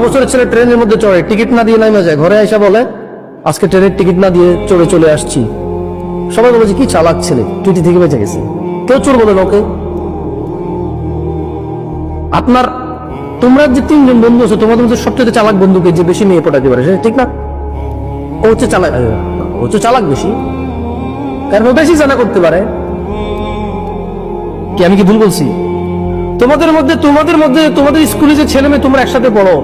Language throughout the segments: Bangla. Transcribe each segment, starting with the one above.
বছরের ছেলে ট্রেনের মধ্যে চড়ে, টিকিট না দিয়ে নামে যায়, ঘরে এসে বলে আজকে ট্রেনের টিকিট না দিয়ে চড়ে চলে আসছি। সবাই বলে যে কি চালাক ছেলে, টিটি থেকে বেঁচে গেছে। কেউ চোর বলে ওকে। আপনার তোমরা যে 3 জন বন্ধু আছো, তোমাদের মধ্যে সবচেয়ে চালাক বন্ধুকে যে বেশি মেয়ে পটাতে পারে, ঠিক না? ও হচ্ছে চালাক, ও হচ্ছে চালাক বেশি, কারণ ও বেশি জানা করতে পারে। কি আমি কি ভুল বলছি? তোমাদের মধ্যে স্কুলে যে ছেলে মেয়ে তোমরা একসাথে পড়ো,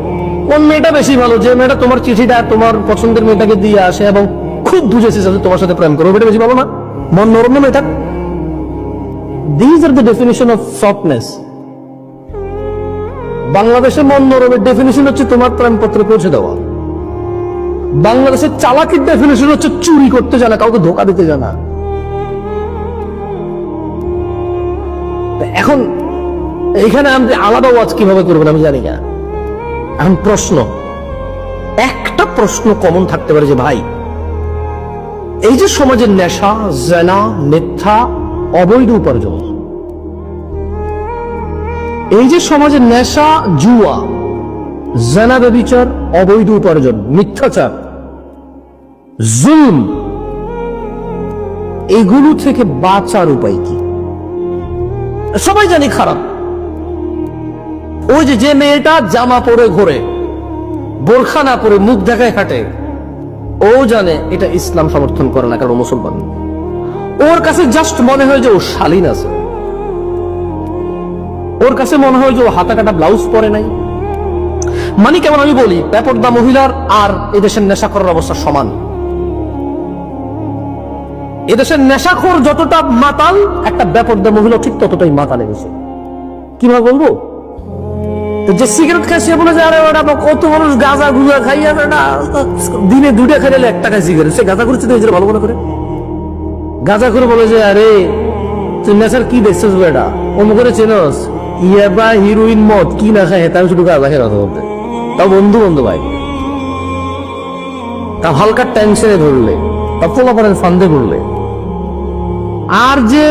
কোন মেয়েটা বেশি ভালো? যে মেয়েটা তোমার চিঠিটা তোমার পছন্দের মেয়েটাকে দিয়ে আসে এবং খুব বুঝেছে যাতে তোমার সাথে প্রেম করো, মেয়েটা বেশি ভালো না? মন নরম না মেয়েটা? These are the definition of softness. বাংলাদেশের মন নরমের ডেফিনিশন হচ্ছে তোমার প্রেমপত্র পৌঁছে দেওয়া। বাংলাদেশের চালাকির ডেফিনিশন হচ্ছে চুরি করতে জানা, কাউকে ধোকা দিতে জানা। এখন এইখানে আমি আলাদা ওয়াজ কিভাবে করবেন আমি জানি না। এখন একটা প্রশ্ন কমন থাকতে পারে যে ভাই, এই যে সমাজের নেশা, জেনা, মিথ্যা, অবৈধ উপার্জন, এই যে সমাজের নেশা, জুয়া, জেনা, ব্যভিচার, অবৈধ উপার্জন, মিথ্যাচার, জুলুম, এগুলো থেকে বাঁচার উপায় কি? সবাই জানি খারাপ। ওই যে মেয়েটা জামা পরে ঘোরে, বোরখা না পরে মুখ দেখায় হাঁটে, ও জানে এটা ইসলাম সমর্থন করে না, কারণ মুসলমান। ওর কাছে জাস্ট মনে হয় যে ও শালীন আছে, ওর কাছে মনে হয় যে ও হাতা কাটা ব্লাউজ পরে নাই। মানে কেমন আমি বলি, বেপরদা মহিলার আর এদেশের নেশাখোরের অবস্থা সমান। এদেশের নেশাখোর যতটা মাতাল, একটা বেপরদা মহিলা ঠিক ততটাই মাতালে গেছে। কিভাবে বলবো? যে সিগারেট খাইছে বলে যে আরে ওটা কত মানুষ গাঁজা গুজা খাইয়া না, দিনে 2টা খাইলে 1 টাকা সিগারেট, সে গাঁজা করেছে তো ভালো মনে করে গাঁজা করে বলে যে আরে তুই নেশার কি দেখছিস বেটা, অন্য করে চেনস ইয়াবা হিরোইন মদ কি না খায়, তাই শুধু গাঁজা খেয়ে কথা বলতে। তাও বন্ধু ভাই, তা হালকা টেনশনে ধরলে, তা পোলাপানের ফান্দে ধরলে। আর যে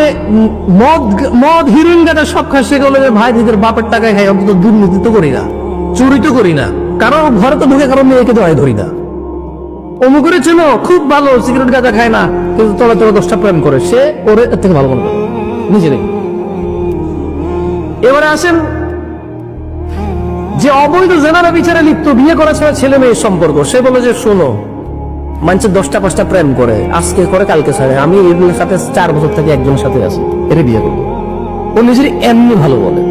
মদ হিরোইন গাঁজা সব খায়, সে বলে যে ভাই নিজের বাপের টাকায় খাই, অন্তত দুর্নীতি তো করি না, চুরি তো করি না, কারণ ঘরে তো ঢুকে কারণ মেয়েকে তো ধরি না। অমুক করে ছিল খুব ভালো, সিগারেট গাঁজা খায় না, কিন্তু তলে 10টা প্রেম করে, সে ওরে এর থেকে ভালো মনে করে নিজে নেই। এবারে আসেন যে অবৈধ জেনারা বিচারে লিপ্ত, বিয়ে করা ছাড়া ছেলে মেয়ের সম্পর্ক, সে বলে যে শোনো, মানুষের 10টা 5টা প্রেম করে, আজকে করে কালকে ছাড়ে, আমি এর সাথে 4 বছর থেকে একজনের সাথে আছি, এর বিয়ে করবো। ও নিজের এমনি ভালো বলে।